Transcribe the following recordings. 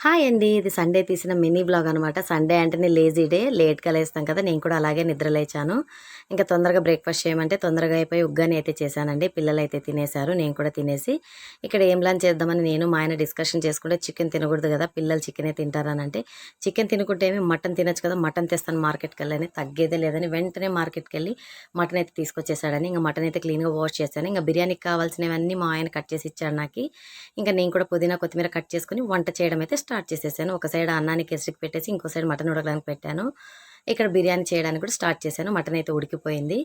Hi అండి. ఇది Sunday తీసిన మినీ వ్లాగ్ అనమాట. సండే అంటేనే లేజీ డే. లేట్‌గా లేస్తాం కదా! నేను కూడా అలాగే నిద్ర లేచాను. ఇంకా తొందరగా బ్రేక్‌ఫాస్ట్ చేయమంటే తొందరగా అయిపోయి ఉగ్గాని అయితే చేశానండి. పిల్లలైతే తినేశారు. నేను కూడా తినేసి ఇక్కడ ఏం లంచ్ చేద్దామని నేను మా ఆయన డిస్కషన్ చేసుకుంటే చికెన్ తినకూడదు కదా! పిల్లలు చికెనే తింటారనంటే, చికెన్ తినకుంటే ఏమి మటన్ తినొచ్చు కదా! మటన్ తెస్తాను మార్కెట్‌కెళ్ళని. తగ్గేదే లేదని వెంటనే మార్కెట్‌కెళ్ళి మటన్ అయితే తీసుకొచ్చేసాడని ఇంక మటన్ అయితే క్లీన్‌గా వాష్ చేశాను. ఇంక బిర్యానీకి కావాల్సినవన్నీ మా ఆయన కట్ చేసి ఇచ్చాడు నాకి. ఇంకా నేను కూడా పుదీనా, కొత్తిమీర కట్ చేసుకొని వంట చేయడం అయితే స్టార్ట్ చేసేసాను. ఒక సైడ్ అన్నానికి ఎసురికి పెట్టేసి, ఇంకో సైడ్ మటన్ ఉడకడానికి పెట్టాను. ఇక్కడ బిర్యానీ చేయడానికి కూడా స్టార్ట్ చేశాను. మటన్ అయితే ఉడికిపోయింది.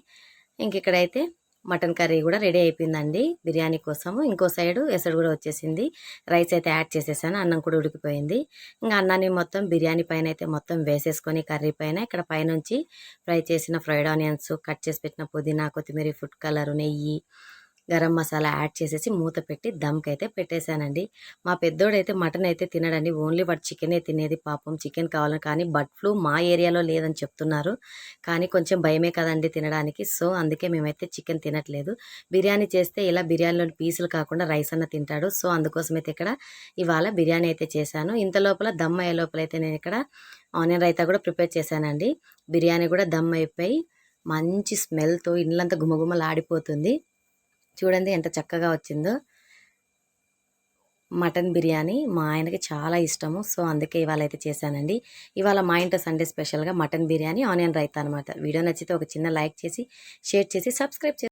ఇంకిక్కడైతే మటన్ కర్రీ కూడా రెడీ అయిపోయిందండి బిర్యానీ కోసము. ఇంకో సైడు ఎసరు కూడా వచ్చేసింది. రైస్ అయితే యాడ్ చేసేసాను. అన్నం కూడా ఉడికిపోయింది. ఇంకా అన్నాన్ని మొత్తం బిర్యానీ పైన అయితే మొత్తం వేసేసుకొని కర్రీ పైన ఇక్కడ పైనుంచి ఫ్రై చేసిన ఫ్రైడ్ ఆనియన్స్, కట్ చేసి పెట్టిన పుదీనా, కొత్తిమీర, ఫుడ్ కలరు, నెయ్యి, గరం మసాలా యాడ్ చేసేసి మూత పెట్టి దమ్‌కైతే పెట్టేశానండి. మా పెద్దోడైతే మటన్ అయితే తినడండి. ఓన్లీ వాడు చికెనే తినేది పాపం. చికెన్ కావాలని కానీ బర్డ్ ఫ్లూ మా ఏరియాలో లేదని చెప్తున్నారు. కానీ కొంచెం భయమే కదండీ తినడానికి. సో, అందుకే మేమైతే చికెన్ తినట్లేదు. బిర్యానీ చేస్తే ఇలా బిర్యానీలోని పీసులు కాకుండా రైస్ అన్న తింటాడు. సో, అందుకోసమైతే ఇక్కడ ఇవాళ బిర్యానీ అయితే చేశాను. ఇంత లోపల దమ్ అయ్యే లోపలైతే నేనిక్కడ ఆనియన్ రైతా కూడా ప్రిపేర్ చేశానండి. బిర్యానీ కూడా దమ్ అయిపోయి మంచి స్మెల్‌తో ఇల్లంతా గుమగుమలాడిపోతుంది. చూడండి ఎంత చక్కగా వచ్చిందో. మటన్ బిర్యానీ మా ఆయనకి చాలా ఇష్టము. సో, అందుకే ఇవాళైతే చేశానండి. ఇవాళ మా ఇంట్లో సండే స్పెషల్‌గా మటన్ బిర్యానీ, ఆనియన్ రైతా అనమాట. వీడియో నచ్చితే ఒక చిన్న లైక్ చేసి, షేర్ చేసి, సబ్స్క్రైబ్